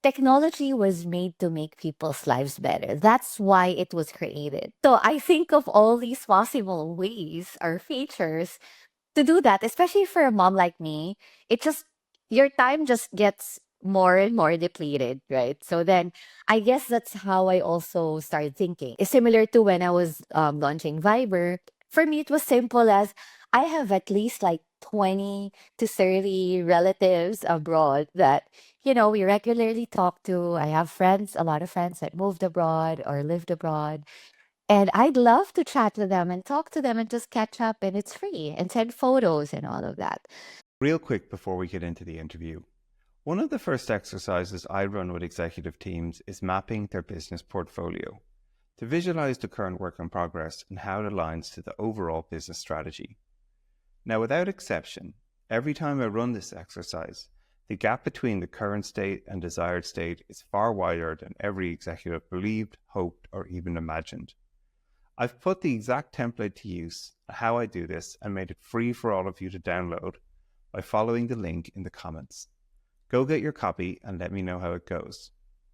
technology was made to make people's lives better. That's why it was created. So I think of all these possible ways or features to do that, especially for a mom like me. It just, your time just gets more and more depleted, right? So then I guess that's how I also started thinking. It's similar to when I was launching Viber. For me, it was simple as I have at least like 20 to 30 relatives abroad that, we regularly talk to. I have friends, a lot of friends that moved abroad or lived abroad. And I'd love to chat with them and talk to them and just catch up, and it's free and send photos and all of that. Real quick before we get into the interview. One of the first exercises I run with executive teams is mapping their business portfolio to visualize the current work in progress and how it aligns to the overall business strategy. Now, without exception, every time I run this exercise, the gap between the current state and desired state is far wider than every executive believed, hoped, or even imagined. I've put the exact template to use, how I do this, and made it free for all of you to download by following the link in the comments. Go get your copy and let me know how it goes.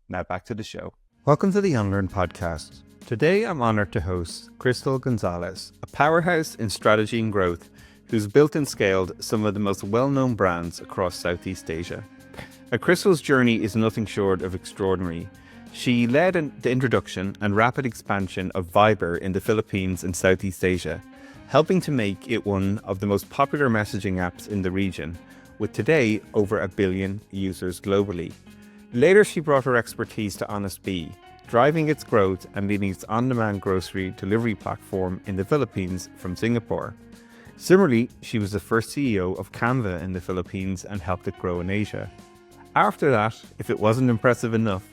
Now back to the show. Welcome to the UNLEARN podcast. Today I'm honored to host Crystal Gonzalez, a powerhouse in strategy and growth who's built and scaled some of the most well-known brands across Southeast Asia. Crystal's journey is nothing short of extraordinary. She led the introduction and rapid expansion of Viber in the Philippines and Southeast Asia, helping to make it one of the most popular messaging apps in the region, with today over 1 billion users globally. Later, she brought her expertise to Honest Bee, driving its growth and leading its on-demand grocery delivery platform in the Philippines from Singapore. Similarly, she was the first CEO of Canva in the Philippines and helped it grow in Asia. After that, if it wasn't impressive enough,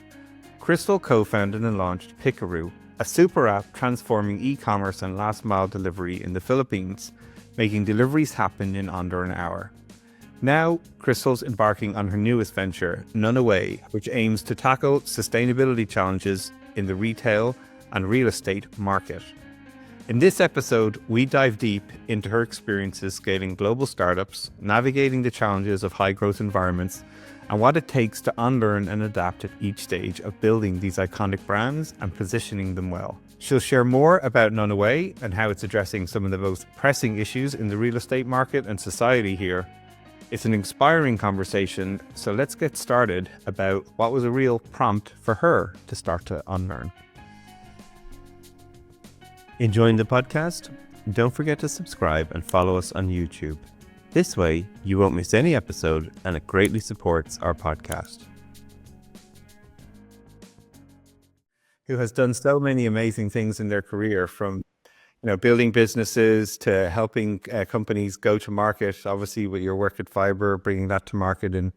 Crystal co-founded and launched Pikaroo, a super app transforming e-commerce and last-mile delivery in the Philippines, making deliveries happen in under an hour. Now, Crystal's embarking on her newest venture, NoneAway, which aims to tackle sustainability challenges in the retail and real estate market. In this episode, we dive deep into her experiences scaling global startups, navigating the challenges of high-growth environments, and what it takes to unlearn and adapt at each stage of building these iconic brands and positioning them well. She'll share more about NoneAway and how it's addressing some of the most pressing issues in the real estate market and society here. It's an inspiring conversation, so let's get started about what was a real prompt for her to start to unlearn. Enjoying the podcast? Don't forget to subscribe and follow us on YouTube. This way, you won't miss any episode, and it greatly supports our podcast. Who has done so many amazing things in their career, from building businesses to helping companies go to market. Obviously, with your work at Viber, bringing that to market in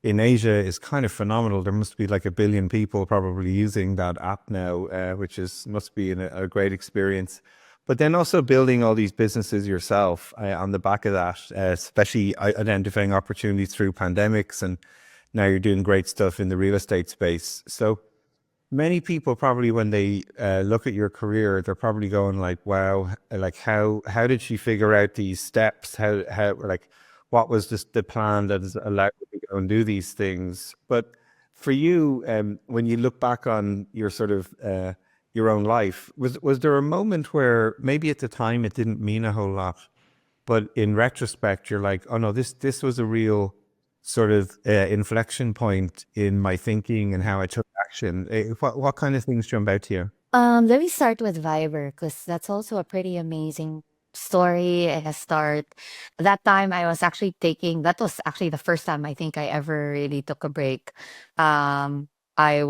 Asia is kind of phenomenal. There must be like 1 billion people probably using that app now, which must be a great experience. But then also building all these businesses yourself on the back of that, especially identifying opportunities through pandemics, and now you're doing great stuff in the real estate space. So many people probably, when they look at your career, they're probably going like, "Wow, like how did she figure out these steps? How like what was the plan that has allowed you to go and do these things?" But for you, when you look back on your sort of your own life, was there a moment where maybe at the time it didn't mean a whole lot, but in retrospect you're like, "Oh no, this was a real sort of inflection point in my thinking and how I took action." What kind of things jump out to you? Let me start with Viber because that's also a pretty amazing story and a start. That time I was actually that was actually the first time I think I ever really took a break. Um, I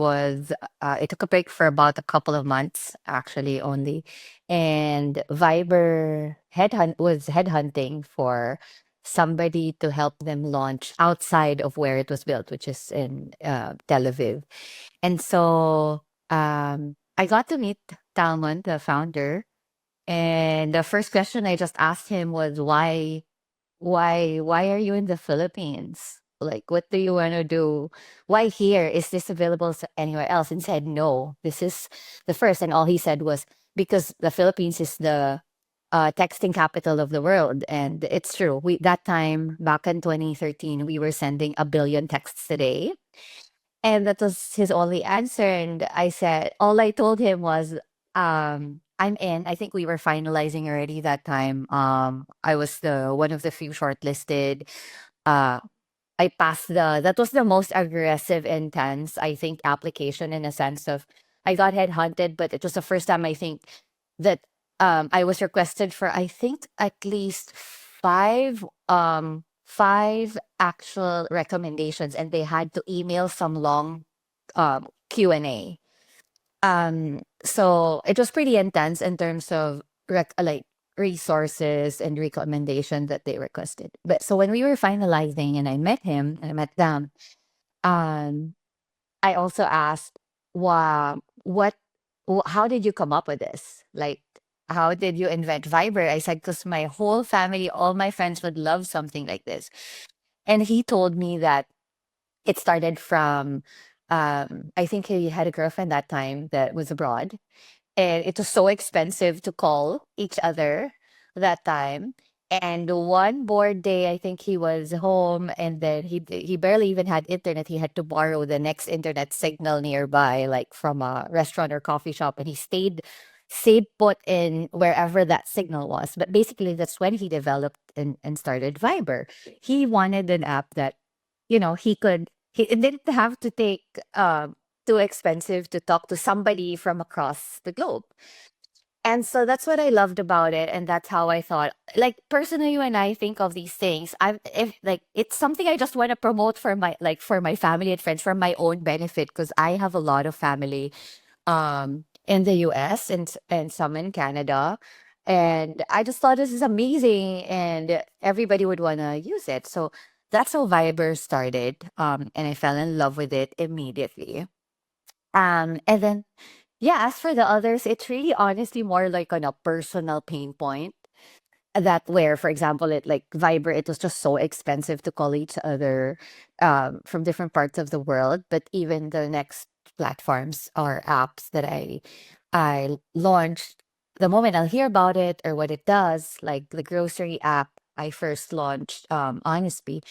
took a break for about a couple of months actually only. And Viber was headhunting for somebody to help them launch outside of where it was built, which is in Tel Aviv. And so I got to meet Talmon, the founder, and the first question I just asked him was, why are you in the Philippines? Like, what do you want to do? Why here? Is this available anywhere else? And said, no, this is the first. And all he said was, because the Philippines is the texting capital of the world. And it's true. That time, back in 2013, we were sending 1 billion texts a day. And that was his only answer. And I said, all I told him was, I'm in. I think we were finalizing already that time. I was the one of the few shortlisted. Uh, I passed that was the most aggressive, intense, I think, application in a sense of I got headhunted, but it was the first time I think that I was requested for I think at least five actual recommendations, and they had to email some long Q&A. So it was pretty intense in terms of like resources and recommendation that they requested. But so when we were finalizing and I met him and I met them, um, I also asked, wow, how did you come up with this? Like, how did you invent Viber? I said, because my whole family, all my friends would love something like this. And he told me that it started from, I think he had a girlfriend that time that was abroad, and it was so expensive to call each other that time. And one board day, I think he was home, and then he barely even had internet. He had to borrow the next internet signal nearby, like from a restaurant or coffee shop, and he stayed put in wherever that signal was. But basically, that's when he developed and started Viber. He wanted an app that, he could. He it didn't have to take too expensive to talk to somebody from across the globe. And so that's what I loved about it. And that's how I thought, like, personally, when I think of these things, if like, it's something I just want to promote for my family and friends for my own benefit. Cause I have a lot of family, in the US and some in Canada. And I just thought this is amazing and everybody would want to use it. So that's how Viber started. And I fell in love with it immediately. And then, yeah, as for the others, it's really honestly more like on a personal pain point that where, for example, it like Viber, it was just so expensive to call each other from different parts of the world. But even the next platforms or apps that I launched, the moment I'll hear about it or what it does, like the grocery app I first launched, honestly,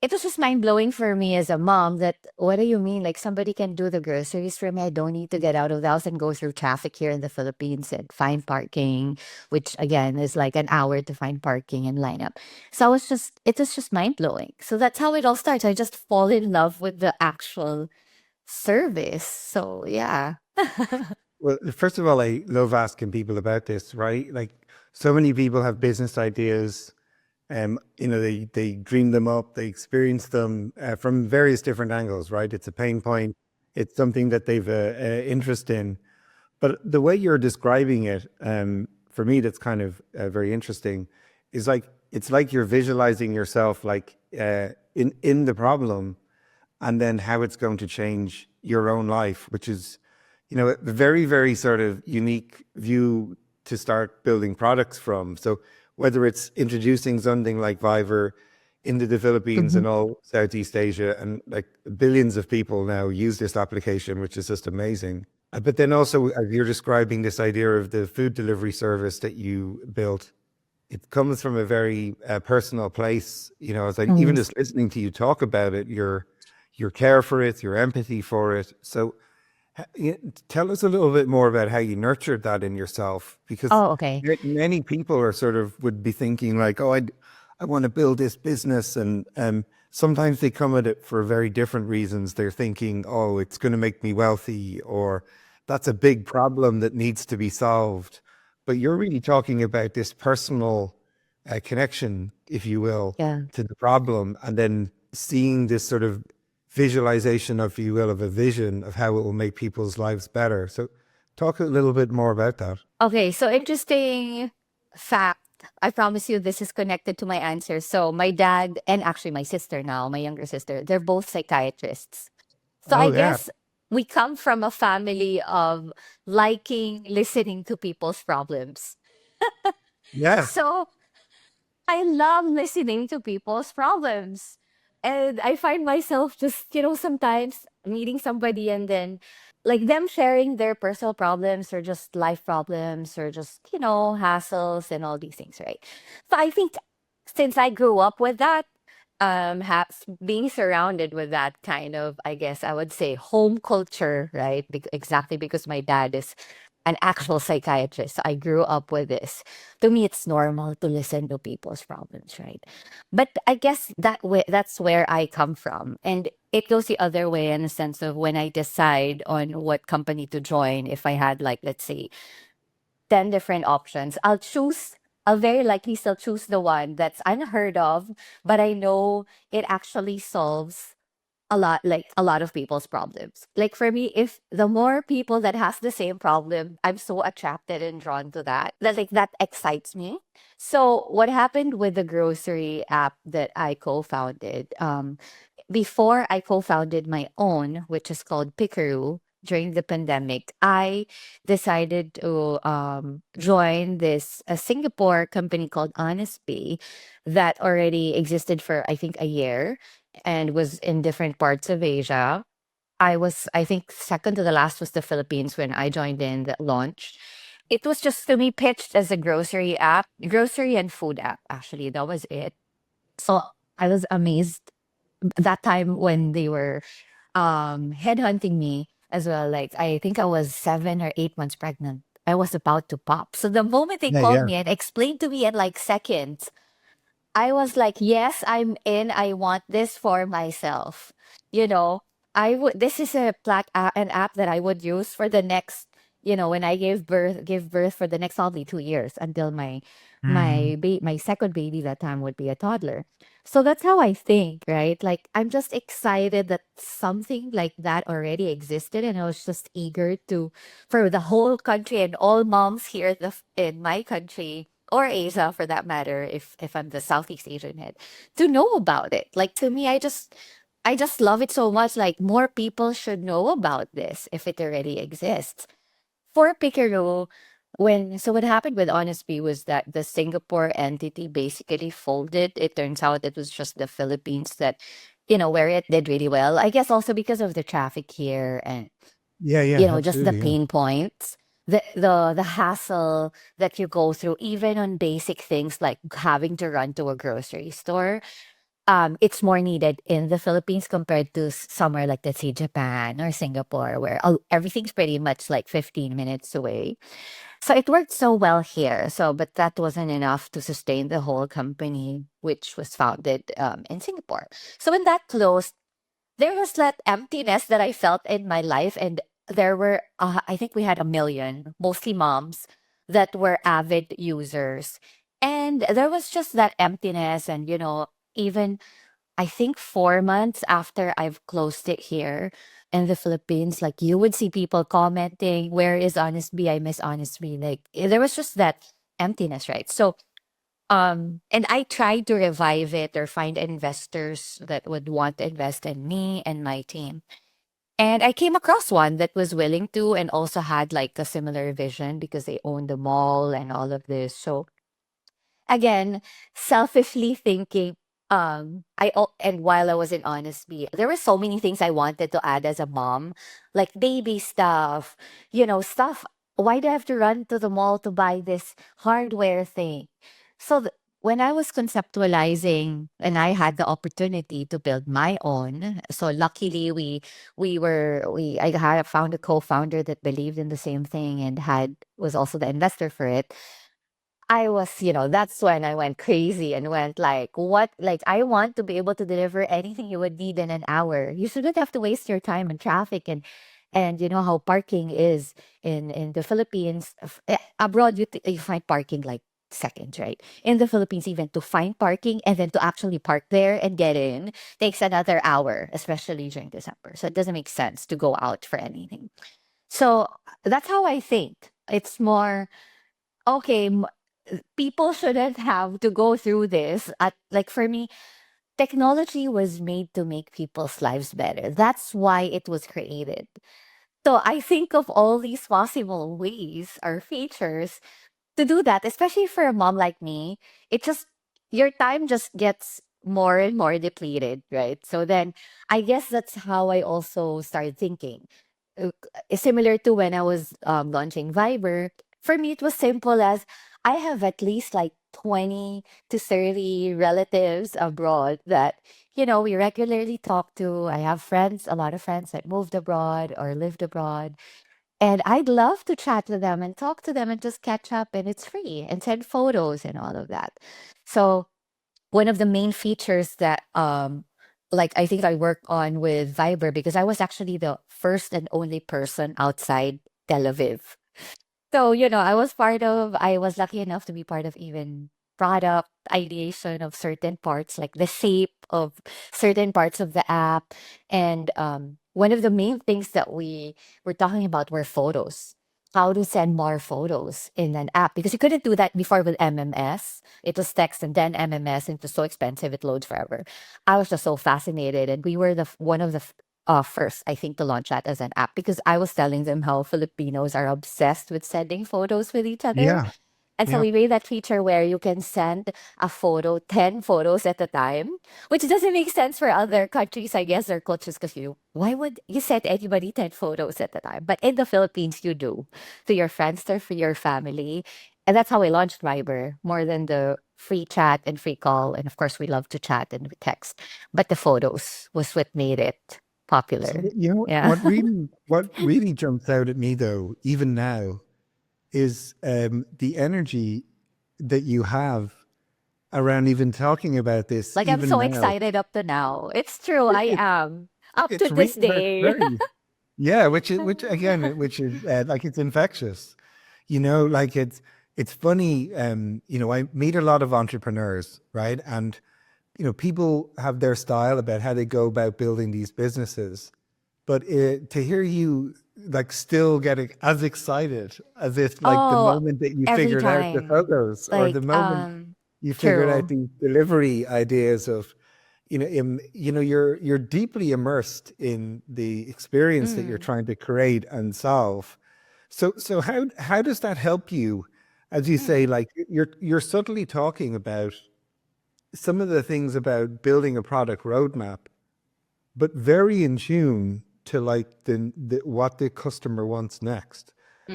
it was just mind blowing for me as a mom that what do you mean? Like somebody can do the groceries for me. I don't need to get out of the house and go through traffic here in the Philippines and find parking, which again is like an hour to find parking and line up. So it was just mind blowing. So that's how it all starts. I just fall in love with the actual service. So yeah. Well, first of all, I love asking people about this, right? Like so many people have business ideas. They dream them up, they experience them from various different angles, right? It's a pain point, it's something that they've interest in. But the way you're describing it, for me, that's kind of very interesting. Is like it's like you're visualizing yourself like in the problem, and then how it's going to change your own life, which is, a very, very sort of unique view to start building products from. So whether it's introducing something like Viver into the Philippines Mhm. and all Southeast Asia, and like billions of people now use this application, which is just amazing. But then also, as you're describing this idea of the food delivery service that you built, it comes from a very personal place. It's like even Mm. just listening to you talk about it, your care for it, your empathy for it. So tell us a little bit more about how you nurtured that in yourself, because Oh, okay. many people are sort of would be thinking like, oh, I want to build this business, and sometimes they come at it for very different reasons. They're thinking, oh, it's going to make me wealthy, or that's a big problem that needs to be solved. But you're really talking about this personal connection, if you will, Yeah. to the problem, and then seeing this sort of visualization, if you will, of a vision of how it will make people's lives better. So, talk a little bit more about that. Okay, so interesting fact. I promise you this is connected to my answer. So my dad and actually my sister now, my younger sister, they're both psychiatrists. So I Oh, yeah. guess we come from a family of liking listening to people's problems. Yeah. So I love listening to people's problems. And I find myself just, sometimes meeting somebody and then like them sharing their personal problems or just life problems or just, hassles and all these things, right? So I think since I grew up with that, being surrounded with that kind of, I guess I would say, home culture, right? Exactly, because my dad is an actual psychiatrist. So I grew up with this. To me, it's normal to listen to people's problems, right? But I guess that's where I come from. And it goes the other way in the sense of when I decide on what company to join, if I had, like, let's say, 10 different options, I'll very likely still choose the one that's unheard of, but I know it actually solves a lot of people's problems. Like for me, if the more people that has the same problem, I'm so attracted and drawn to that excites me. So what happened with the grocery app that I co-founded, before I co-founded my own, which is called Pickaroo, during the pandemic, I decided to join this a Singapore company called Honestbee that already existed for I think a year and was in different parts of Asia. I think, second to the last was the Philippines when I joined in that launch. It was just to me pitched as a grocery and food app. Actually, that was it. So I was amazed that time when they were headhunting me as well. Like I think I was 7 or 8 months pregnant. I was about to pop. So the moment they Yeah, called yeah. me and explained to me in like seconds, I was like, yes, I'm in. I want this for myself. You know, this is an app that I would use for the next, when I give birth for the next probably 2 years until my second baby that time would be a toddler. So that's how I think, right? Like I'm just excited that something like that already existed, and I was just eager for the whole country and all moms here in my country or Asia for that matter, if I'm the Southeast Asian head, to know about it. Like to me, I just love it so much. Like more people should know about this if it already exists. For Picaro, what happened with Honestbee was that the Singapore entity basically folded. It turns out it was just the Philippines that, where it did really well. I guess also because of the traffic here and Yeah, yeah, just the absolutely. Yeah. pain points, the hassle that you go through, even on basic things like having to run to a grocery store. It's more needed in the Philippines compared to somewhere like, let's say, Japan or Singapore, where everything's pretty much like 15 minutes away. So it worked so well here. But that wasn't enough to sustain the whole company, which was founded in Singapore. So when that closed, there was that emptiness that I felt in my life. And there were, I think we had a million, mostly moms, that were avid users. And there was just that emptiness. And, even I think 4 months after I've closed it here in the Philippines, like you would see people commenting, "Where is Honest Bee? I miss Honest Bee." Like there was just that emptiness, right? So and I tried to revive it or find investors that would want to invest in me and my team. And I came across one that was willing to and also had like a similar vision because they owned the mall and all of this. So again, selfishly thinking, and while I was in Honesty, there were so many things I wanted to add as a mom, like baby stuff, stuff. Why do I have to run to the mall to buy this hardware thing? So when I was conceptualizing and I had the opportunity to build my own, so luckily I had found a co-founder that believed in the same thing and was also the investor for it. I was, that's when I went crazy and went like, what? Like, I want to be able to deliver anything you would need in an hour. You shouldn't have to waste your time in traffic and you know how parking is in the Philippines. Abroad, you find parking like seconds, right? In the Philippines, even to find parking and then to actually park there and get in takes another hour, especially during December. So it doesn't make sense to go out for anything. So that's how I think. It's more okay, people shouldn't have to go through this. Like for me, technology was made to make people's lives better. That's why it was created. So I think of all these possible ways or features to do that, especially for a mom like me. It just your time just gets more and more depleted, right? So then I guess that's how I also started thinking. Similar to when I was launching Viber, for me it was simple as I have at least like 20 to 30 relatives abroad that, we regularly talk to. I have friends, a lot of friends that moved abroad or lived abroad. And I'd love to chat to them and talk to them and just catch up, and it's free and send photos and all of that. So one of the main features that like I think I worked on with Viber, because I was actually the first and only person outside Tel Aviv. So, I was lucky enough to be part of even product ideation of certain parts, like the shape of certain parts of the app. And one of the main things that we were talking about were photos. How to send more photos in an app, because you couldn't do that before with MMS. It was text and then MMS, and it was so expensive, it loads forever. I was just so fascinated, and we were one of the first, I think, to launch that as an app, because I was telling them how Filipinos are obsessed with sending photos with each other. Yeah. And so Yeah. we made that feature where you can send a photo, 10 photos at a time, which doesn't make sense for other countries, I guess, or cultures, because why would you send anybody 10 photos at a time? But in the Philippines, you do, to your friends or for your family. And that's how we launched Viber, more than the free chat and free call. And of course, we love to chat and text, but the photos was what made it So popular. you know Yeah. what really jumps out at me though, even now, is the energy that you have around even talking about this, Like, I'm even so now. excited up to now. It's true, It, I it, am. Up to it's this real, but day. very, yeah, which again, which is like it's infectious. Like it's funny. I meet a lot of entrepreneurs, right? And people have their style about how they go about building these businesses. But to hear you like still getting as excited as if like the Oh, moment that you every figured out the time. photos or the Like, moment you figured out true. the delivery ideas of, you're deeply immersed in the experience that you're Mm, trying to create and solve. So how does that help you? As you say, mm, like you're subtly talking about some of the things about building a product roadmap, but very in tune to like the what the customer wants next.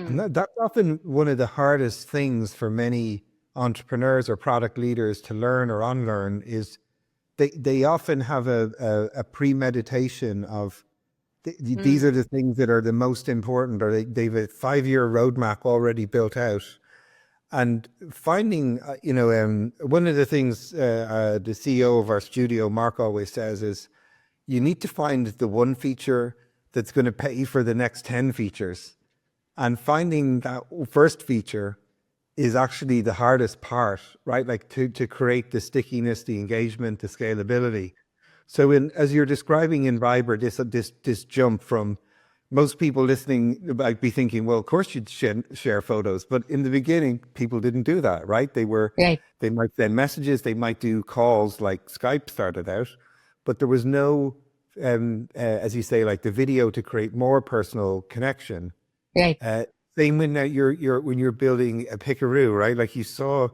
And mm, that's often one of the hardest things for many entrepreneurs or product leaders to learn or unlearn is they often have a premeditation of these are mm, the things that are the most important, or they've a 5 year roadmap already built out. And finding, one of the things the CEO of our studio, Mark, always says is you need to find the one feature that's going to pay for the next 10 features. And finding that first feature is actually the hardest part, right? Like to create the stickiness, the engagement, the scalability. So as you're describing in Viber, this jump from most people listening might be thinking, well, of course you'd share photos, but in the beginning, people didn't do that, right? right. They might send messages, they might do calls like Skype started out, but there was no, as you say, like the video to create more personal connection. Right. Uh, Same when when you're building a pickaroo, right? Like you saw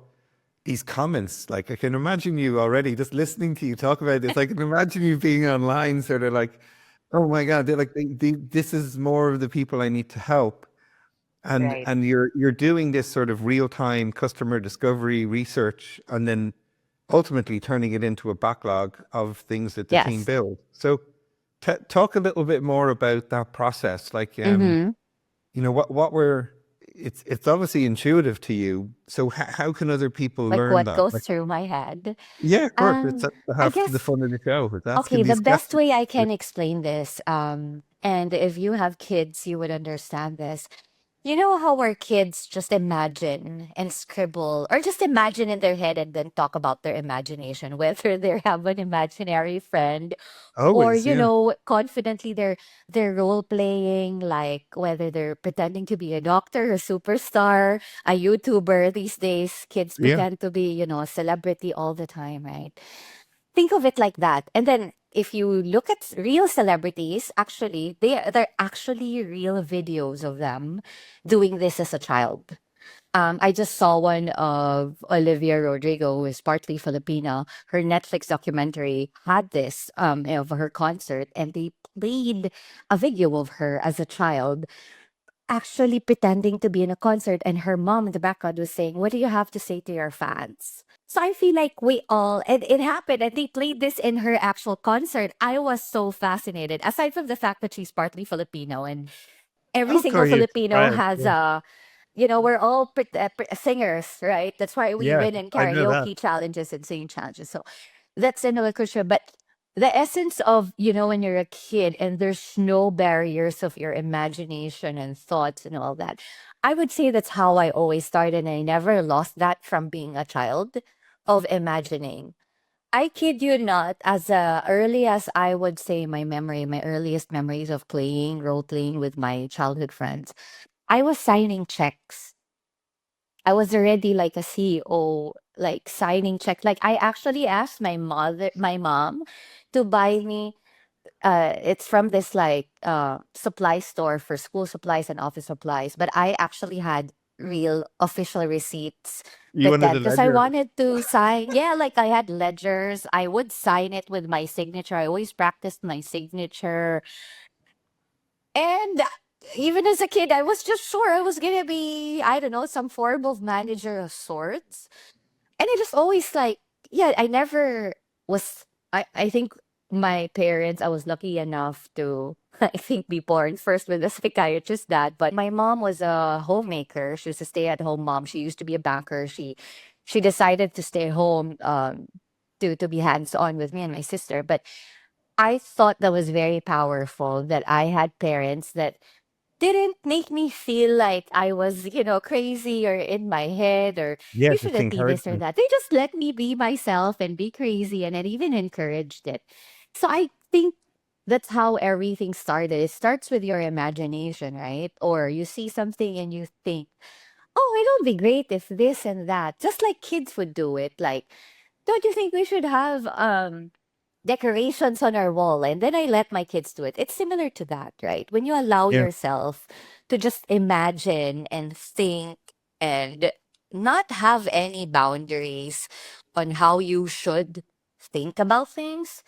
these comments. Like I can imagine you already just listening to you talk about this. I can imagine you being online, sort of like, oh my god, they're like this is more of the people I need to help. Right. And you're doing this sort of real time customer discovery research, and then ultimately turning it into a backlog of things that the team Yes. build. So talk a little bit more about that process. Like Mm-hmm. what were it's obviously intuitive to you. So how can other people Like, learn what that? goes Like, through my head. yeah, of course, it's I half the guess, fun of the show. It's asking okay, the these best questions. way I can explain this, and if you have kids, you would understand this. You know how our kids just imagine and scribble, or just imagine in their head and then talk about their imagination, whether they have an imaginary friend, or Always, yeah, confidently they're role playing, like whether they're pretending to be a doctor, a superstar, a YouTuber. These days kids yeah. pretend to be, a celebrity all the time, right? Think of it like that. And then if you look at real celebrities, actually they're actually real videos of them doing this as a child. I just saw one of Olivia Rodrigo, who is partly Filipina. Her Netflix documentary had this, of her concert, and they played a video of her as a child. actually pretending to be in a concert, and her mom in the background was saying, "What do you have to say to your fans?" So I feel like we all, and it happened, and they played this in her actual concert. I was so fascinated. Aside from the fact that she's partly Filipino, and every Of single course, you're Filipino proud. has Yeah. we're all singers, right? That's why we Yeah, win in I know that. karaoke challenges and singing challenges. So that's another culture. But the essence of, when you're a kid and there's no barriers of your imagination and thoughts and all that, I would say that's how I always started. And I never lost that from being a child of imagining. I kid you not, as early as I would say my earliest memories of playing, role playing with my childhood friends, I was signing checks. I was already like a CEO, like signing checks. Like I actually asked my mom to buy me it's from this like supply store for school supplies and office supplies, but I actually had real official receipts You with wanted that a because I ledger. wanted to sign. Yeah, like I had ledgers. I would sign it with my signature. I always practiced my signature. And even as a kid, I was just sure I was gonna be, I don't know, some form of manager of sorts. And I just always like, yeah, I never was, I think my parents, I was lucky enough to, I think, be born first with a psychiatrist dad. But my mom was a homemaker. She was a stay-at-home mom. She used to be a banker. She decided to stay home to be hands-on with me and my sister. But I thought that was very powerful that I had parents that didn't make me feel like I was, crazy or in my head or Yeah, you just shouldn't be this or encouragement. that. They just let me be myself and be crazy and it even encouraged it. So I think that's how everything started. It starts with your imagination, right? Or you see something and you think, oh, it would be great if this and that, just like kids would do it. Like, don't you think we should have decorations on our wall? And then I let my kids do it. It's similar to that, right? When you allow Yeah. yourself to just imagine and think and not have any boundaries on how you should think about things,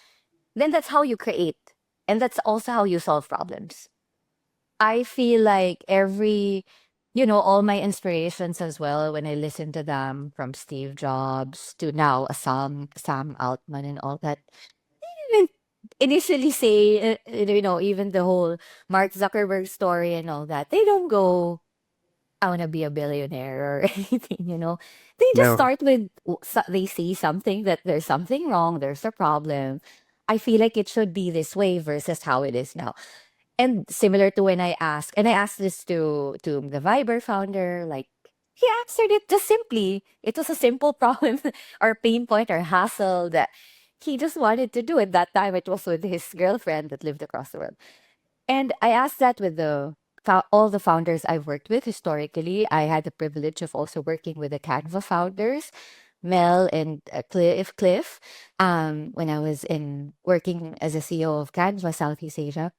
then that's how you create. And that's also how you solve problems. I feel like all my inspirations as well, when I listen to them from Steve Jobs to now Sam Altman and all that, even initially say, even the whole Mark Zuckerberg story and all that, they don't go, I want to be a billionaire or anything. They just No. start with, they see something that there's something wrong, there's a problem. I feel like it should be this way versus how it is now. And similar to when I asked this to the Viber founder, like he answered it just simply. It was a simple problem or pain point or hassle that he just wanted to do. At that time, it was with his girlfriend that lived across the world. And I asked that with all the founders I've worked with historically. I had the privilege of also working with the Canva founders, Mel and Cliff, when I was in working as a CEO of Canva Southeast Asia.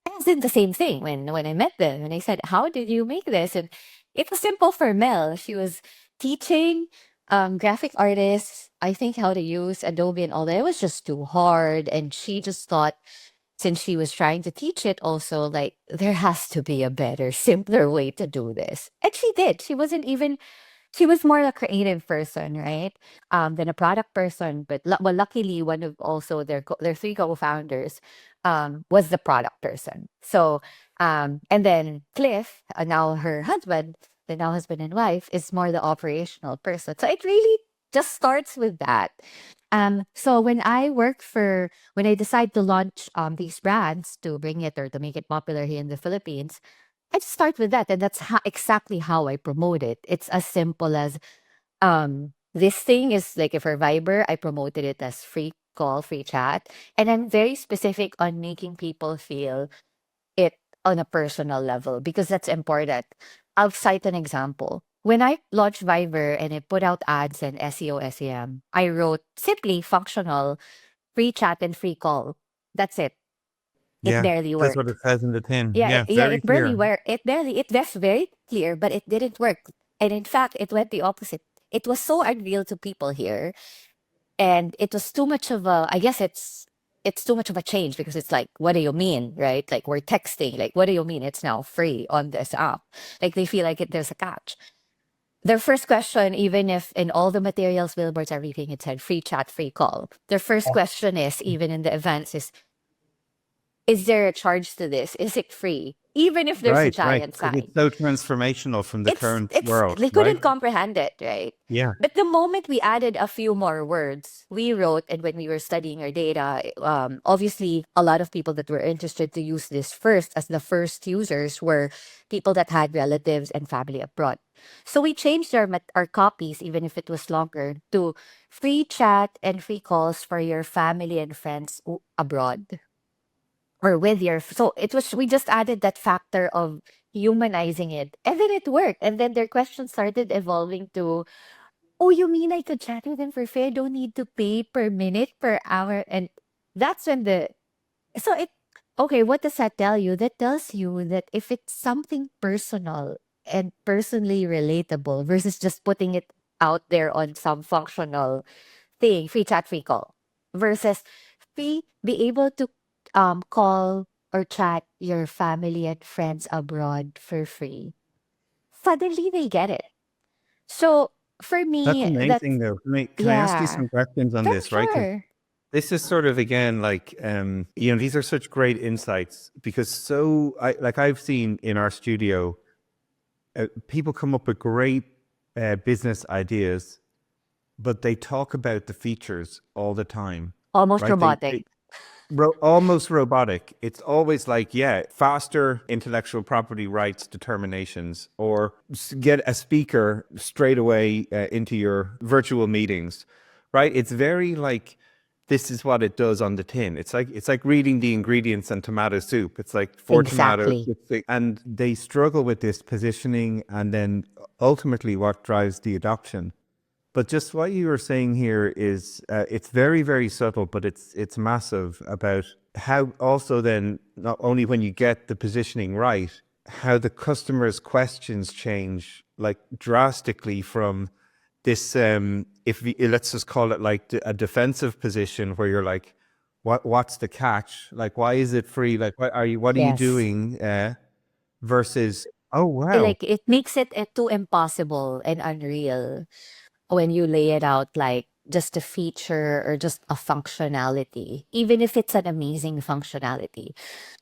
I did the same thing when I met them, and I said, "How did you make this?" And it was simple for Mel. She was teaching graphic artists, I think, how to use Adobe and all that. It was just too hard, and she just thought, since she was trying to teach it, also like there has to be a better, simpler way to do this, and she did. She was more a creative person, right? Than a product person. But well, luckily, one of also their three co-founders was the product person. So, and then Cliff, now her husband, the now husband and wife, is more the operational person. So it really just starts with that. So when I decide to launch these brands to bring it or to make it popular here in the Philippines, I just start with that, and that's exactly how I promote it. It's as simple as this thing is like if for Viber, I promoted it as free call, free chat, and I'm very specific on making people feel it on a personal level because that's important. I'll cite an example. When I launched Viber and I put out ads and SEO, SEM, I wrote simply functional, free chat and free call. That's it. It Yeah, barely that's what it worked. says in the tin. Yeah, Yeah, yeah, very it barely clear. worked. It was very clear, but it didn't work. And in fact, it went the opposite. It was so unreal to people here, and it was too much of a. I guess it's too much of a change because it's like, what do you mean, right? Like we're texting, like what do you mean it's now free on this app? Like they feel like there's a catch. Their first question, even if in all the materials, billboards, everything, it said free chat, free call. Their first question is, even in the events, is there a charge to this? Is it free? Even if there's a Right, right. giant It's sign. so transformational from the current It's world, they right? couldn't comprehend it, right? Yeah. But the moment we added a few more words, we wrote, and when we were studying our data, obviously a lot of people that were interested to use this first as the first users were people that had relatives and family abroad. So we changed our copies, even if it was longer, to free chat and free calls for your family and friends abroad or with your. So it was, we just added that factor of humanizing it, and then it worked. And then their questions started evolving to, oh, you mean I could chat with them for free? I don't need to pay per minute, per hour. And that's when the, so it, okay, what does that tell you? That tells you that if it's something personal and personally relatable versus just putting it out there on some functional thing, free chat, free call, versus free, be able to call or chat your family and friends abroad for free. Suddenly they get it. So for That's me, amazing, that's, though. Can I ask you yeah, some questions on that's this, right? 'Cause sure. this is sort of again like these are such great insights because I've seen in our studio people come up with great business ideas, but they talk about the features all the time, Almost right? robotic. Almost robotic. It's always like, yeah, faster intellectual property rights determinations, or get a speaker straight away into your virtual meetings, right? It's very like, this is what it does on the tin. It's like reading the ingredients on tomato soup. It's like four tomatoes, Exactly. and they struggle with this positioning, and then ultimately what drives the adoption. But just what you were saying here is it's very, very subtle, but it's massive about how also then not only when you get the positioning right, how the customer's questions change like drastically from this let's just call it like a defensive position where you're like, what's the catch? Like, why is it free? Like, what are you Yes. doing? Versus, oh wow, Like it makes it too impossible and unreal when you lay it out like just a feature or just a functionality, even if it's an amazing functionality.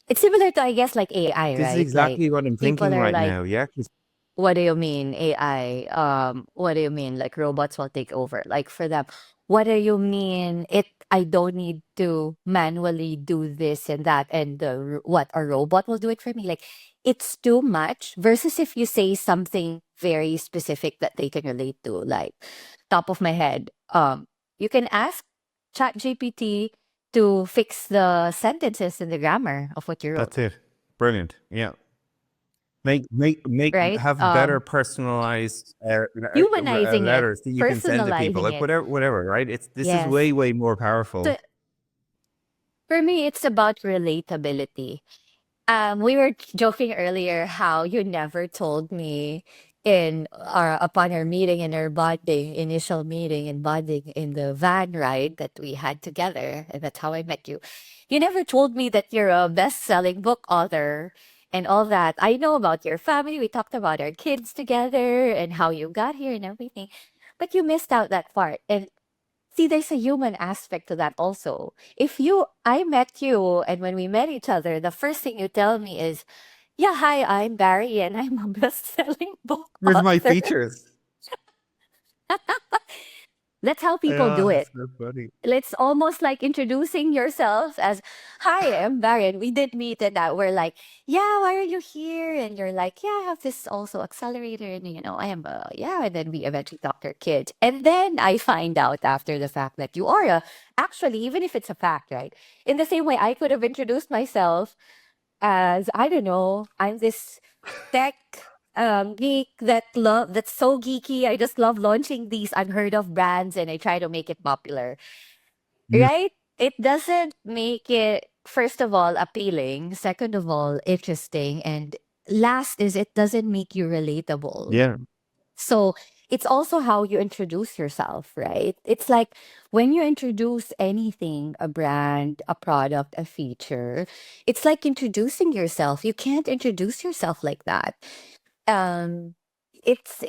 It's similar to, I guess, like AI, this is right? Like exactly what I'm people thinking are right like, now. Yeah, 'cause what do you mean AI? What do you mean like robots will take over? Like for them, what do you mean it I don't need to manually do this and that and what a robot will do it for me? Like it's too much versus if you say something very specific that they can relate to, like top of my head. You can ask Chat GPT to fix the sentences and the grammar of what you wrote, that's it. Brilliant. Yeah. Make right? have better personalized Humanizing it, letters that you can send to people, personalizing like it. whatever, right? This is Yes. way, way more So powerful. for me, it's about relatability. We were joking earlier how you never told me in our upon our meeting in our bonding initial meeting and bonding in the van ride that we had together, and that's how I met you. You never told me that you're a best-selling book author and all that. I know about your family. We talked about our kids together and how you got here and everything, but you missed out that part. And see, there's a human aspect to that also. If you, I met you, and when we met each other, the first thing you tell me is, yeah, hi, I'm Barry, and I'm a best-selling book Here's my author. features. That's how people do Yeah, it. it's so funny. It's almost like introducing yourself as, hi, I'm Barry. And we did meet, and that we're like, yeah, why are you here? And you're like, yeah, I have this also accelerator, and I am yeah. And then we eventually talked to our kids. And then I find out after the fact that you are actually, even if it's a fact, right? In the same way, I could have introduced myself as, I don't know, I'm this tech geek that's so geeky. I just love launching these unheard of brands and I try to make it popular. Mm, Right? It doesn't make it, first of all, appealing, second of all, interesting, and last is it doesn't make you relatable. yeah. So it's also how you introduce yourself, right? It's like when you introduce anything, a brand, a product, a feature, it's like introducing yourself. You can't introduce yourself like that. Um, it's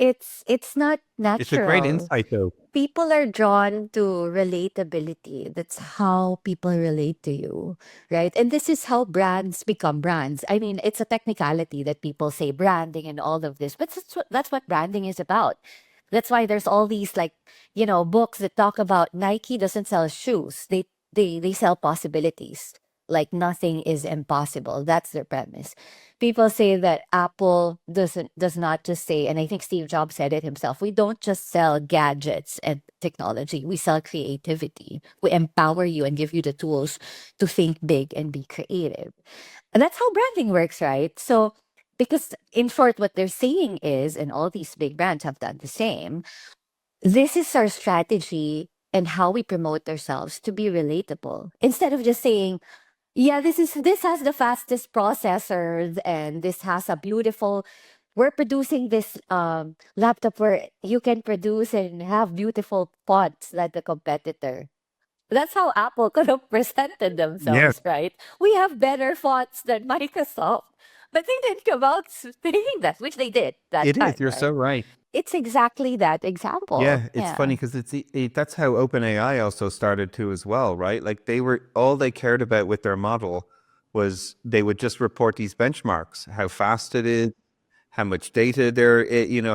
not It's a great natural. insight, though. People are drawn to relatability. That's how people relate to you, right? And this is how brands become brands. I mean, it's a technicality that people say branding and all of this, but that's what branding is about. That's why there's all these like, books that talk about Nike doesn't sell shoes. They sell possibilities. Like nothing is impossible. That's their premise. People say that Apple does not just say, and I think Steve Jobs said it himself, we don't just sell gadgets and technology, we sell creativity. We empower you and give you the tools to think big and be creative. And that's how branding works, right? So because in short, what they're saying is, and all these big brands have done the same, this is our strategy and how we promote ourselves to be relatable. Instead of just saying, yeah, this has the fastest processors and this has a beautiful, we're producing this laptop where you can produce and have beautiful fonts like the competitor. That's how Apple could have presented Yes, themselves, right? We have better fonts than Microsoft. But they didn't come out saying that, which they did that it time, is. You're so right? right. It's exactly that example. Yeah, it's Yeah. funny because that's how OpenAI also started too as well, right? Like all they cared about with their model was they would just report these benchmarks, how fast it is, how much data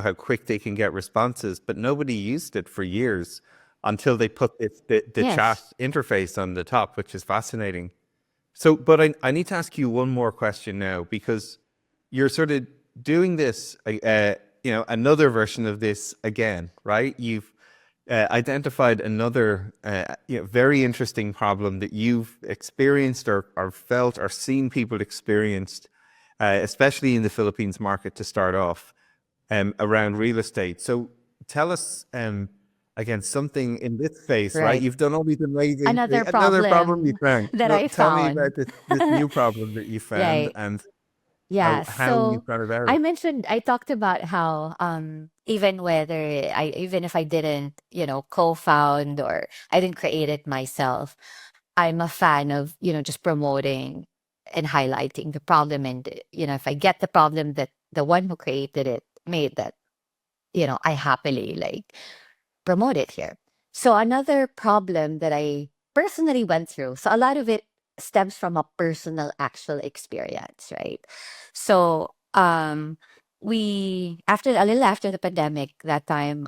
how quick they can get responses, but nobody used it for years until they put the chat Yes. interface on the top, which is fascinating. So, but I need to ask you one more question now because you're sort of doing this, another version of this again, right? You've identified another, very interesting problem that you've experienced or felt or seen people experienced, especially in the Philippines market to start off, around real estate. So tell us, again, something in this space, right? Right. You've done all these amazing, Another another problem you problem found. that No, I tell me about found. this new problem that you found Right. and Yeah. how you've So gone about it. I talked about how even if I didn't, co-found or I didn't create it myself, I'm a fan of, just promoting and highlighting the problem. And, if I get the problem that the one who created it made, that, I happily like promote it here. So another problem that I personally went through, so a lot of it stems from a personal actual experience, right? So we after a little after the pandemic, that time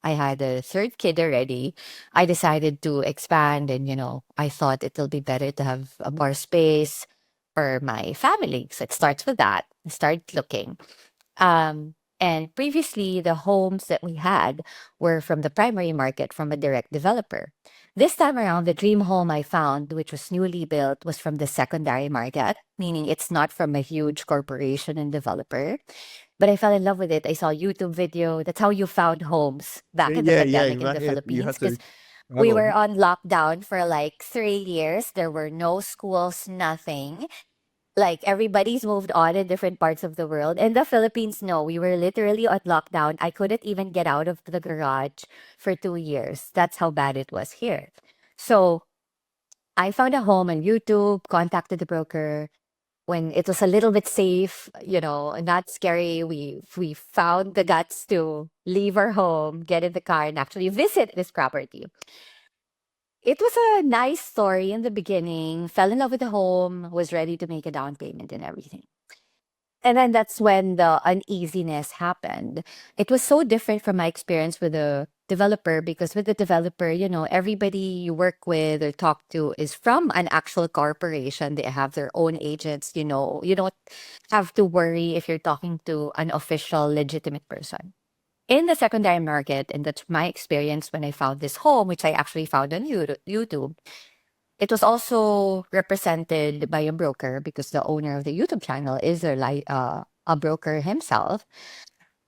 I had a third kid already. I decided to expand and I thought it'll be better to have a more space for my family. So it starts with that. I started looking. And previously, the homes that we had were from the primary market from a direct developer. This time around, the dream home I found, which was newly built, was from the secondary market, meaning it's not from a huge corporation and developer. But I fell in love with it. I saw a YouTube video. That's how you found homes back in the Yeah, yeah, pandemic in the exactly. You Philippines, had because to we follow. were on lockdown for like 3 years. There were no schools, nothing. Like everybody's moved on in different parts of the world. In the Philippines, no, we were literally on lockdown. I couldn't even get out of the garage for 2 years. That's how bad it was here. So I found a home on YouTube, contacted the broker. When it was a little bit safe, not scary, we found the guts to leave our home, get in the car, and actually visit this property. It was a nice story in the beginning. Fell in love with the home, was ready to make a down payment and everything. And then that's when the uneasiness happened. It was so different from my experience with the developer because with the developer, everybody you work with or talk to is from an actual corporation. They have their own agents, you don't have to worry if you're talking to an official, legitimate person. In the secondary market, and that's my experience when I found this home, which I actually found on YouTube, it was also represented by a broker because the owner of the YouTube channel is a broker himself.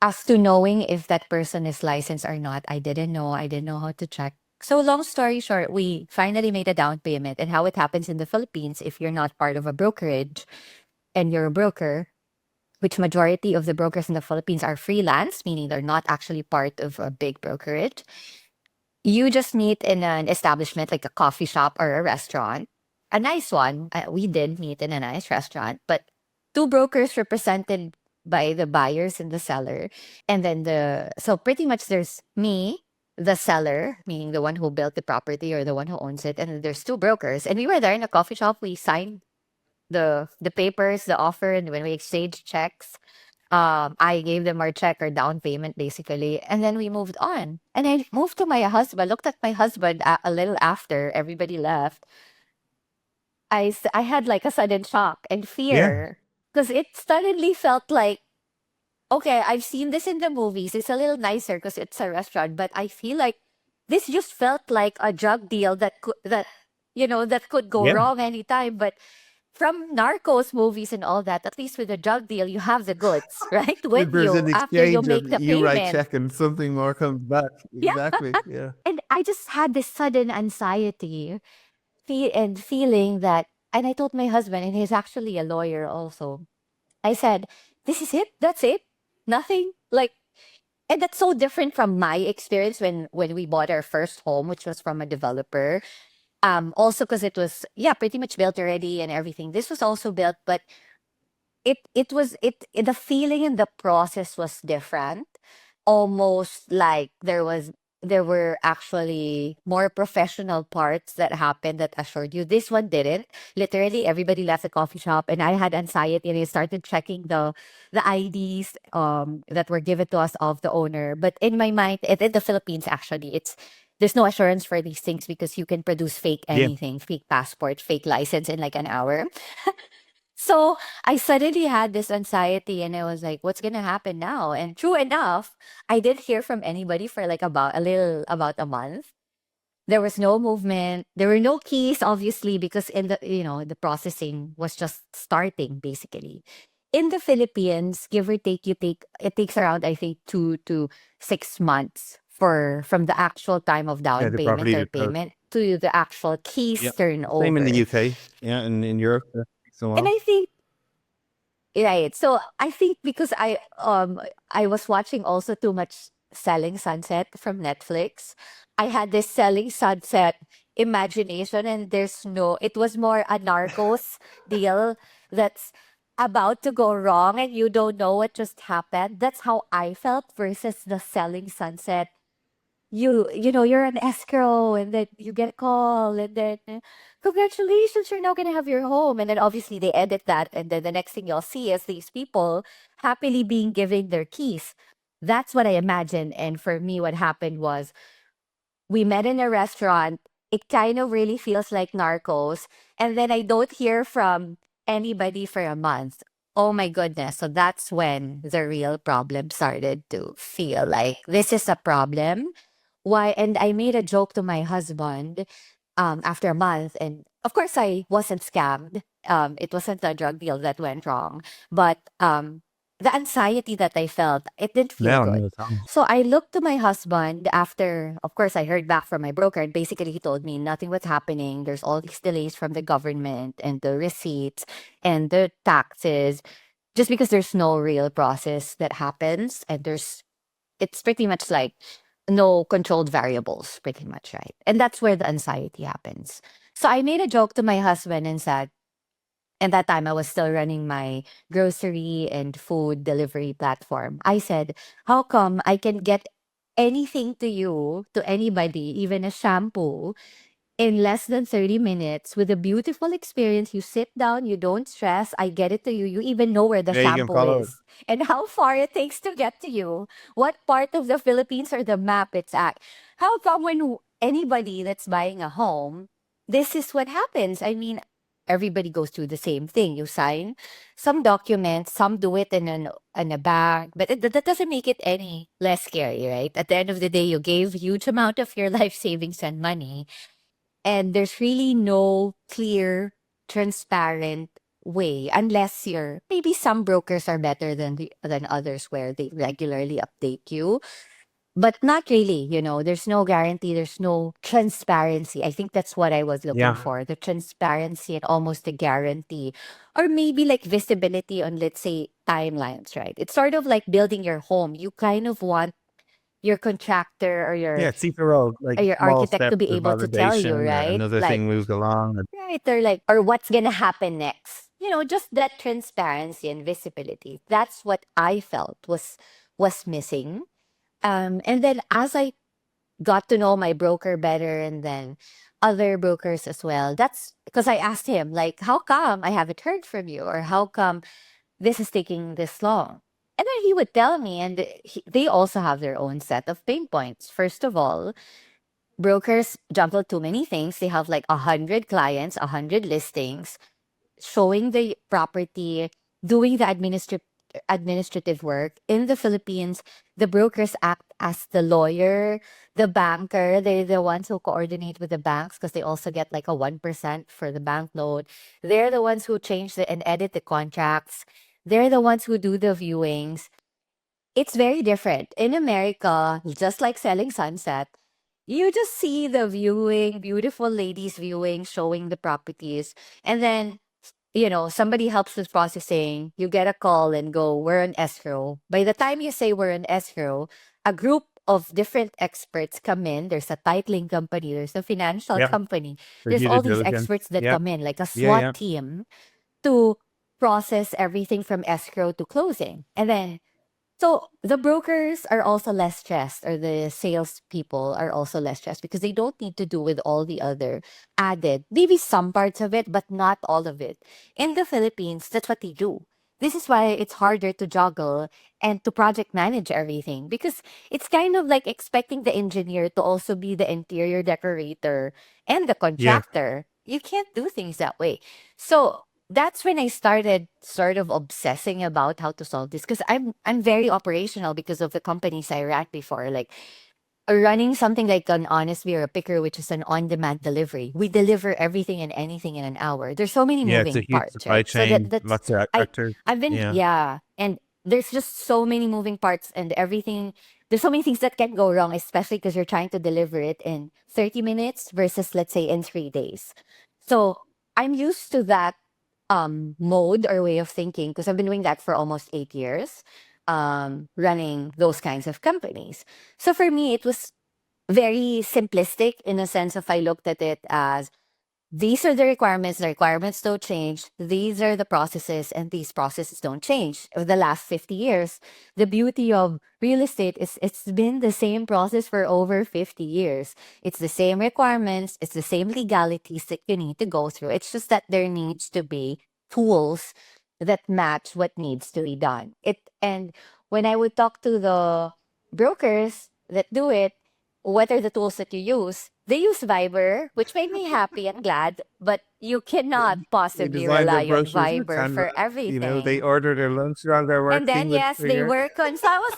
As to knowing if that person is licensed or not, I didn't know. I didn't know how to check. So long story short, we finally made a down payment. And how it happens in the Philippines, if you're not part of a brokerage and you're a broker, which majority of the brokers in the Philippines are freelance, meaning they're not actually part of a big brokerage. You just meet in an establishment like a coffee shop or a restaurant, a nice one. We did meet in a nice restaurant, but two brokers represented by the buyers and the seller. And then so pretty much there's me, the seller, meaning the one who built the property or the one who owns it. And then there's two brokers. And we were there in a coffee shop. We signed the papers, the offer, and when we exchanged checks, I gave them our check or down payment basically, and then we moved on. And I moved to my husband, looked at my husband a little after everybody left. I had like a sudden shock and Yeah. fear because it suddenly felt like, okay, I've seen this in the movies. It's a little nicer because it's a restaurant, but I feel like this just felt like a drug deal that could go Yeah. wrong anytime. But from Narcos movies and all that, at least with a drug deal, you have the goods, right? With There's you an after you exchange of make the you write payment. check and something more comes back. Yeah. Exactly. Yeah. And I just had this sudden anxiety and feeling that, and I told my husband, and he's actually a lawyer also. I said, this is it. That's it. Nothing like, and that's so different from my experience when we bought our first home, which was from a developer. Also because it was, yeah, pretty much built already and everything. This was also built, but the feeling and the process was different. Almost like there were actually more professional parts that happened that assured you this one didn't. Literally everybody left the coffee shop and I had anxiety and I started checking the IDs that were given to us of the owner. But in my mind, in the Philippines actually, there's no assurance for these things because you can produce fake Yeah. anything, fake passport, fake license in like an hour. So I suddenly had this anxiety and I was like, what's gonna happen now? And true enough, I didn't hear from anybody for like about a month. There was no movement. There were no keys, obviously, because the processing was just starting basically. In the Philippines, give or take, it takes around, I think, 2 to 6 months from the actual time of Yeah. down The payment property or to close. payment to the actual keys Yeah. Same in the turnover. UK. Yeah. And in Europe. So And on. I think right. So I think because I was watching also too much Selling Sunset from Netflix. I had this Selling Sunset imagination and it was more a Narcos deal that's about to go wrong and you don't know what just happened. That's how I felt versus the Selling Sunset. You're an escrow and then you get a call and then congratulations, you're now gonna have your home. And then obviously they edit that and then the next thing you'll see is these people happily being given their keys. That's what I imagined. And for me, what happened was we met in a restaurant. It kind of really feels like Narcos. And then I don't hear from anybody for a month. Oh my goodness. So that's when the real problem started to feel like this is a problem. Why? And I made a joke to my husband after a month. And of course, I wasn't scammed. It wasn't a drug deal that went wrong. But the anxiety that I felt, it didn't feel No, good. no, Tom. So I looked to my husband after, of course, I heard back from my broker. And basically, he told me nothing was happening. There's all these delays from the government and the receipts and the taxes, just because there's no real process that happens. And it's pretty much like no controlled variables, pretty much, right? And that's where the anxiety happens. So I made a joke to my husband and said, and that time I was still running my grocery and food delivery platform. I said, how come I can get anything to you, to anybody, even a shampoo, in less than 30 minutes with a beautiful experience? You sit down, you don't stress. I get it to you. You even know where the Yeah, you can shampoo follow it. is and how far it takes to get to you, what part of the Philippines or the map it's at. How come when anybody that's buying a home, this is what happens? I mean, everybody goes through the same thing. You sign some documents, some do it in a bag, but that doesn't make it any less scary, right? At the end of the day, you gave huge amount of your life savings and money and there's really no clear, transparent way unless maybe some brokers are better than others where they regularly update you. but not really, there's no guarantee, there's no transparency. I think that's what I was looking Yeah. for, the transparency and almost a guarantee, or maybe like visibility on, let's say, timelines, right? It's sort of like building your home. You kind of want your contractor or your Yeah, see the road, or like your small architect to steps be of able to tell you, validation, right? another Like, thing moves along. right, or like, or what's gonna happen next. Just that transparency and visibility. That's what I felt was missing. And then as I got to know my broker better and then other brokers as well, that's because I asked him, like, how come I haven't heard from you? Or how come this is taking this long? And then he would tell me, and they also have their own set of pain points. First of all, brokers juggle too many things. They have like 100 clients, 100 listings, showing the property, doing the administrative work. In the Philippines, the brokers act as the lawyer, the banker. They're the ones who coordinate with the banks because they also get like a 1% for the bank loan. They're the ones who change and edit the contracts. They're the ones who do the viewings. It's very different. In America, just like selling sunset, you just see the viewing, beautiful ladies viewing, showing the properties. And then, somebody helps with processing. You get a call and go, we're on escrow. By the time you say we're on escrow, a group of different experts come in. There's a titling company, there's a financial Yeah, company. There's review the all these diligence. experts that Yeah, come in, like a yeah, SWAT yeah, team, to process everything from escrow to closing. And then so the brokers are also less stressed, or the salespeople are also less stressed because they don't need to do with all the other added, maybe some parts of it, but not all of it. In the Philippines, that's what they do. This is why it's harder to juggle and to project manage everything, because it's kind of like expecting the engineer to also be the interior decorator and the yeah, contractor. You can't do things that way. So that's when I started sort of obsessing about how to solve this, because I'm very operational because of the companies I ran before. Like running something like an Honest Beer, a picker, which is an on-demand delivery. We deliver everything and anything in an hour. There's so many yeah. It's a moving huge parts, supply right? So chain, that's lots of I actors. I've been, Yeah, yeah, and there's just so many moving parts and everything. There's so many things that can go wrong, especially because you're trying to deliver it in 30 minutes versus, let's say, in 3 days. So I'm used to that mode or way of thinking because I've been doing that for almost 8 years, running those kinds of companies. So for me, it was very simplistic in a sense of I looked at it as these are the requirements don't change. These are the processes, and these processes don't change. Over the last 50 years, the beauty of real estate is it's been the same process for over 50 years. It's the same requirements, it's the same legalities that you need to go through. It's just that there needs to be tools that match what needs to be done. And when I would talk to the brokers that do it, what are the tools that you use? They use Viber, which made me happy and glad, but you cannot they possibly design their rely on brochures with Viber Canva. for They everything. order their lunch while they're And then, working with yes, they Figure. work on. So I was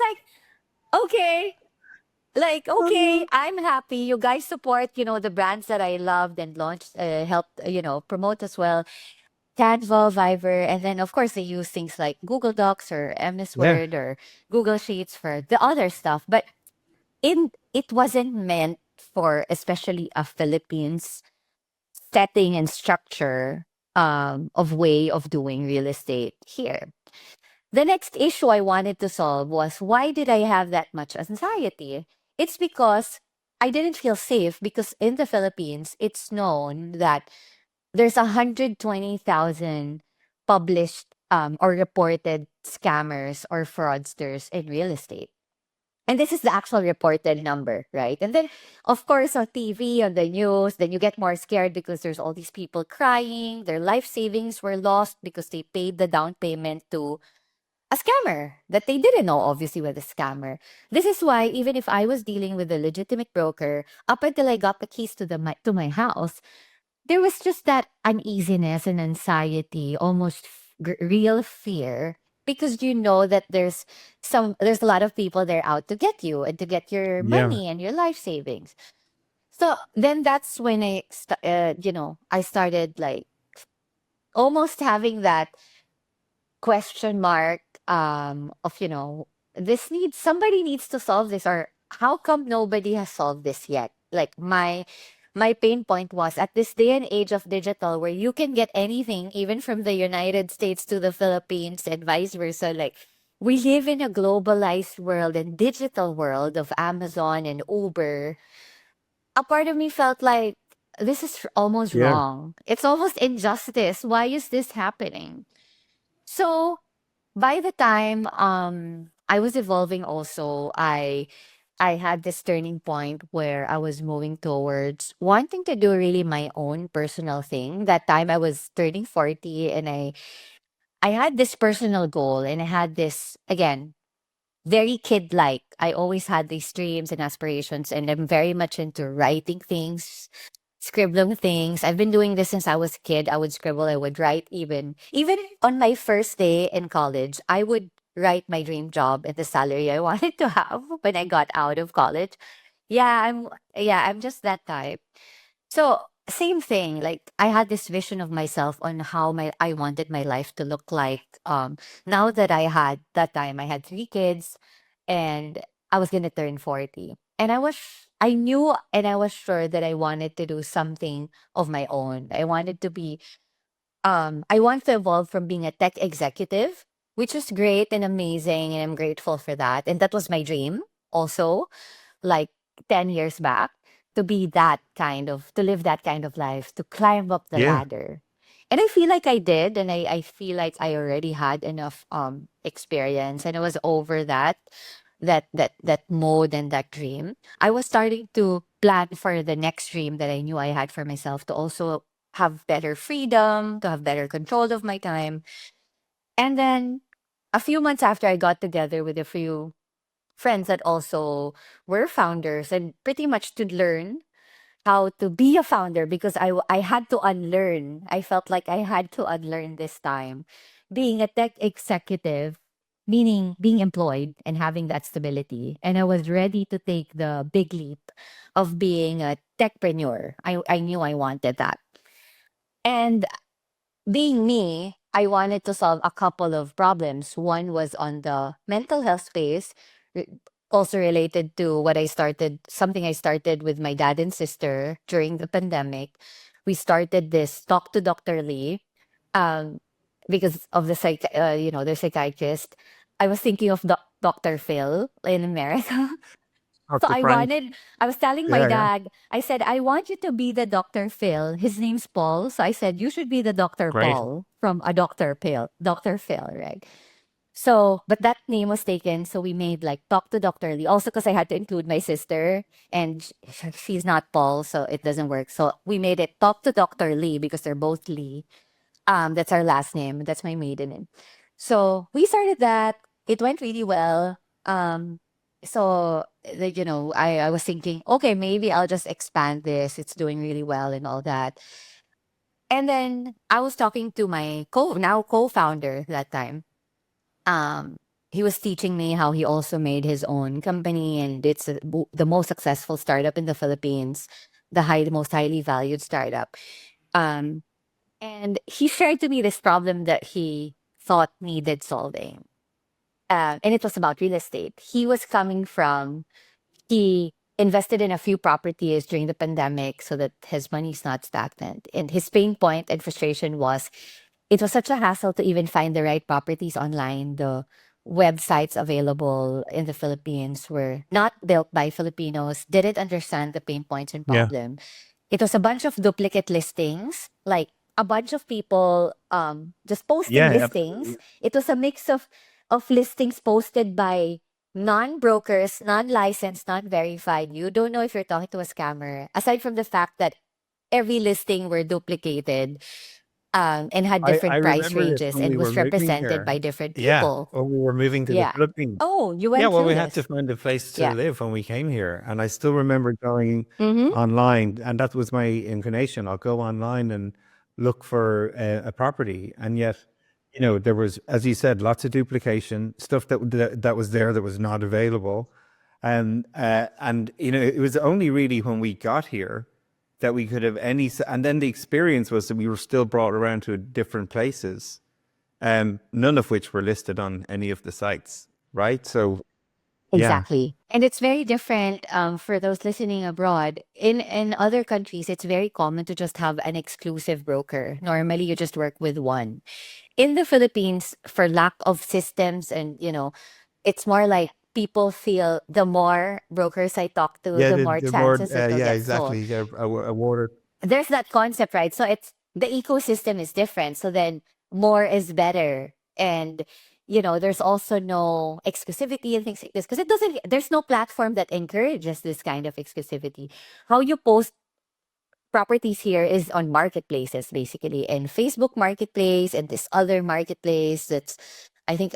okay, okay, I'm happy. You guys support, the brands that I loved and launched, helped, promote as well. Canva, Viber, and then of course they use things like Google Docs or MS Yeah, Word or Google Sheets for the other stuff. But it wasn't meant for especially a Philippines setting and structure of way of doing real estate here. The next issue I wanted to solve was, why did I have that much anxiety? It's because I didn't feel safe, because in the Philippines, it's known that there's 120,000 published or reported scammers or fraudsters in real estate. And this is the actual reported number, right? And then, of course, on TV, on the news, then you get more scared because there's all these people crying. Their life savings were lost because they paid the down payment to a scammer that they didn't know, obviously, was a scammer. This is why, even if I was dealing with a legitimate broker, up until I got the keys to my house, there was just that uneasiness and anxiety, almost real fear, because you know that there's a lot of people there out to get you and to get your yeah. money and your life savings. So then that's when I started like almost having that question mark of, this needs somebody needs to solve this, or how come nobody has solved this yet? Like my pain point was at this day and age of digital where you can get anything even from the United States to the Philippines and vice versa. Like we live in a globalized world and digital world of Amazon and Uber. A part of me felt like this is almost Yeah. wrong. It's almost injustice. Why is this happening? So by the time I was evolving also, I had this turning point where I was moving towards wanting to do really my own personal thing. That time I was turning 40 and I had this personal goal and I had this again very kid like. I always had these dreams and aspirations and I'm very much into writing things, scribbling things. I've been doing this since I was a kid. I would scribble, I would write even on my first day in college, I would write my dream job and the salary I wanted to have when I got out of college. Yeah, I'm just that type. So same thing. Like I had this vision of myself on how my I wanted my life to look like. Now that I had that time, I had 3 kids, and I was gonna turn 40, and I knew and I was sure that I wanted to do something of my own. I want to evolve from being a tech executive, which is great and amazing, and I'm grateful for that. And that was my dream also like 10 years back to be to live that kind of life, to climb up the Yeah. ladder. And I feel like I did, and I feel like I already had enough experience and I was over that mode and that dream. I was starting to plan for the next dream that I knew I had for myself to also have better freedom, to have better control of my time. And then a few months after I got together with a few friends that also were founders and pretty much to learn how to be a founder because I had to unlearn. I felt like I had to unlearn this time. Being a tech executive, meaning being employed and having that stability. And I was ready to take the big leap of being a techpreneur. I knew I wanted that. And being me, I wanted to solve a couple of problems. One was on the mental health space, re- also related to something I started with my dad and sister during the pandemic. We started this Talk to Dr. Lee um, because of the psychiatrist. I was thinking of Dr. Phil in America. So Dr. Frank. I was telling my Yeah. Yeah. dad, I said, I want you to be the Dr. Phil. His name's Paul. So I said, you should be the Dr. Great. Paul from a Dr. Phil, right? So, but that name was taken. So we made like Talk to Dr. Lee. Also, because I had to include my sister and she's not Paul. So it doesn't work. So we made it Talk to Dr. Lee because they're both Lee. That's our last name. That's my maiden name. So we started that. It went really well. I was thinking, okay, maybe I'll just expand this. It's doing really well and all that. And then I was talking to my co-founder that time. Um, he was teaching me how he also made his own company, and it's the most successful startup in the Philippines, the most highly valued startup. Um, and he shared to me this problem that he thought needed solving. And it was about real estate. He invested in a few properties during the pandemic so that his money's not stagnant. And his pain point and frustration was it was such a hassle to even find the right properties online. The websites available in the Philippines were not built by Filipinos, didn't understand the pain points and Yeah. problem. It was a bunch of duplicate listings, like a bunch of people just posting Yeah. listings. It was a mix of listings posted by non-brokers, non-licensed, non-verified. You don't know if you're talking to a scammer. Aside from the fact that every listing were duplicated and had I different price remember this ranges when we and were was moving represented here. by different Yeah. people. When we were moving to the Yeah. Philippines. Oh, you Yeah, went well, through we had to this. find a place to Yeah. live when we came here. And I still remember going Mm-hmm. online, and that was my inclination. I'll go online and look for a property. And yet, there was, as you said, lots of duplication, stuff that was there that was not available. And it was only really when we got here that we could have and then the experience was that we were still brought around to different places, none of which were listed on any of the sites, right? So Yeah. Exactly. And it's very different for those listening abroad. In other countries, it's very common to just have an exclusive broker. Normally, you just work with one. In the Philippines, for lack of systems and, it's more like people feel the more brokers I talk to, Yeah, the more the more, chances that they'll yeah, get sold. exactly. Yeah, a water. There's that concept, right? So it's the ecosystem is different. So then more is better. And there's also no exclusivity and things like this because there's no platform that encourages this kind of exclusivity. How you post properties here is on marketplaces basically, and Facebook Marketplace and this other marketplace that's I think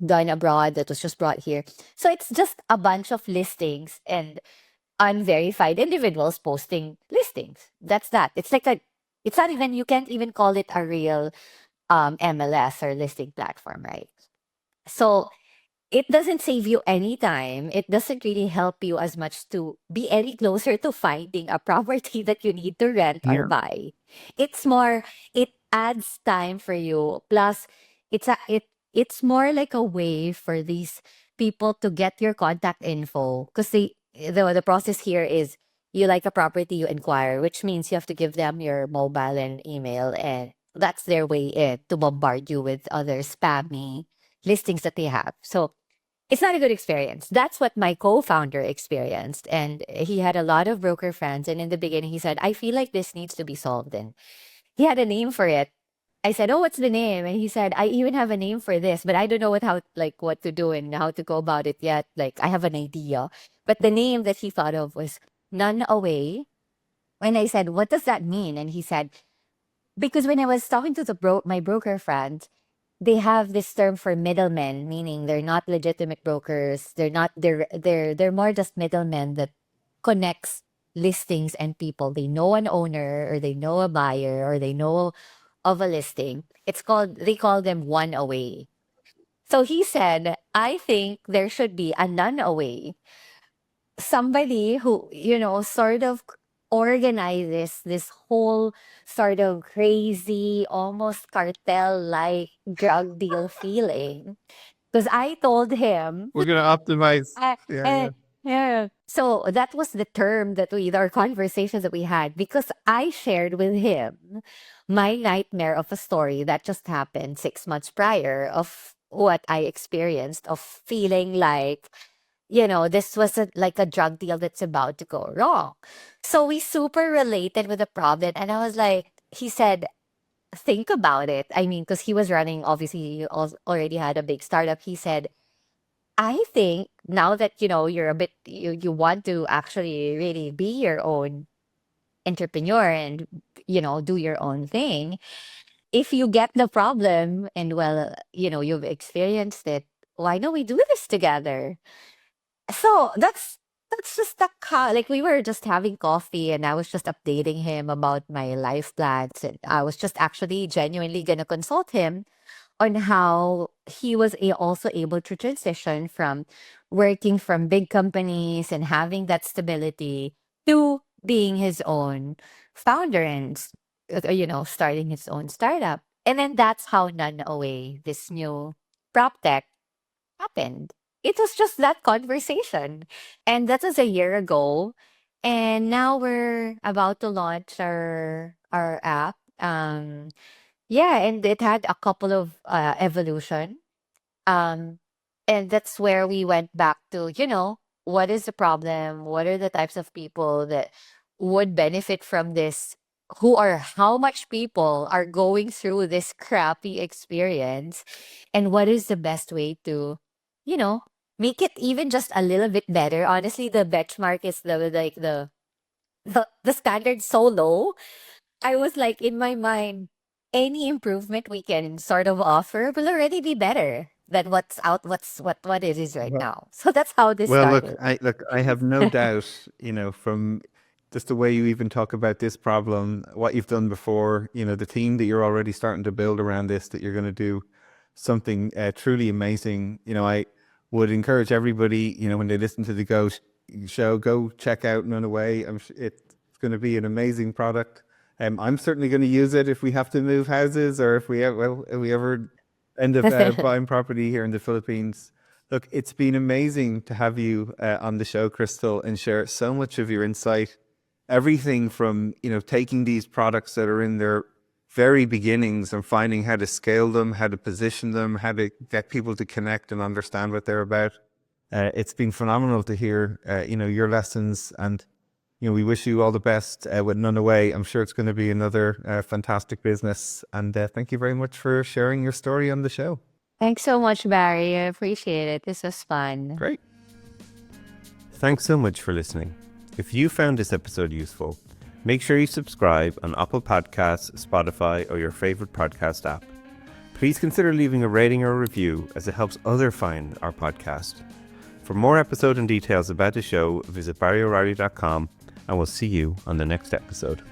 done abroad that was just brought here. So it's just a bunch of listings and unverified individuals posting listings. That's that. It's not even, you can't even call it a real MLS or listing platform, right? So it doesn't save you any time. It doesn't really help you as much to be any closer to finding a property that you need to rent or Yeah. buy. It's more, it adds time for you. Plus, it's more like a way for these people to get your contact info because the process here is you like a property, you inquire, which means you have to give them your mobile and email, and that's their way in to bombard you with other spammy listings that they have. So it's not a good experience. That's what my co-founder experienced. And he had a lot of broker friends. And in the beginning, he said, I feel like this needs to be solved. And he had a name for it. I said, oh, what's the name? And he said, I even have a name for this, but I don't know what to do and how to go about it yet. Like, I have an idea. But the name that he thought of was None Away. And I said, what does that mean? And he said, because when I was talking to my broker friend, they have this term for middlemen, meaning they're not legitimate brokers. They're more just middlemen that connects listings and people. They know an owner or they know a buyer or they know of a listing. They call them one away. So he said, I think there should be a none away. Somebody who, sort of organizes this whole sort of crazy, almost cartel like drug deal feeling. Because I told him, We're gonna optimize. I, Yeah, eh, yeah. yeah. So that was the term that our conversations that we had because I shared with him my nightmare of a story that just happened 6 months prior of what I experienced of feeling like this was like a drug deal that's about to go wrong. So we super related with the problem. And I was like, he said, think about it. I mean, because he was running, obviously, he already had a big startup. He said, I think now that, you're you want to actually really be your own entrepreneur and, do your own thing. If you get the problem and, well, you've experienced it, why don't we do this together? So that's just like we were just having coffee and I was just updating him about my life plans and I was just actually genuinely gonna consult him on how he was also able to transition from working from big companies and having that stability to being his own founder and starting his own startup. And then that's how None Away, this new prop tech, happened. It was just that conversation. And that was a year ago. And now we're about to launch our app. Yeah, and it had a couple of evolution. Um, and that's where we went back to, what is the problem? What are the types of people that would benefit from this? How much people are going through this crappy experience? And what is the best way to, you know, make it even just a little bit better? Honestly, the benchmark is the standard so low. I was like, in my mind, any improvement we can sort of offer will already be better than what it is right Well, now. So that's how this well, look, started. I have no doubt, from just the way you even talk about this problem, what you've done before, the team that you're already starting to build around this, that you're going to do something truly amazing. I would encourage everybody, when they listen to the show, go check out NoneAway. It's going to be an amazing product. I'm certainly going to use it if we have to move houses or if we ever end up buying property here in the Philippines. Look, it's been amazing to have you on the show, Crystal, and share so much of your insight. Everything from, taking these products that are in their very beginnings and finding how to scale them, how to position them, how to get people to connect and understand what they're about. It's been phenomenal to hear, your lessons, and we wish you all the best with NoneAway. I'm sure it's going to be another fantastic business. And thank you very much for sharing your story on the show. Thanks so much, Barry. I appreciate it. This was fun. Great. Thanks so much for listening. If you found this episode useful, make sure you subscribe on Apple Podcasts, Spotify, or your favorite podcast app. Please consider leaving a rating or a review, as it helps others find our podcast. For more episode and details about the show, visit barryoreilly.com, and we'll see you on the next episode.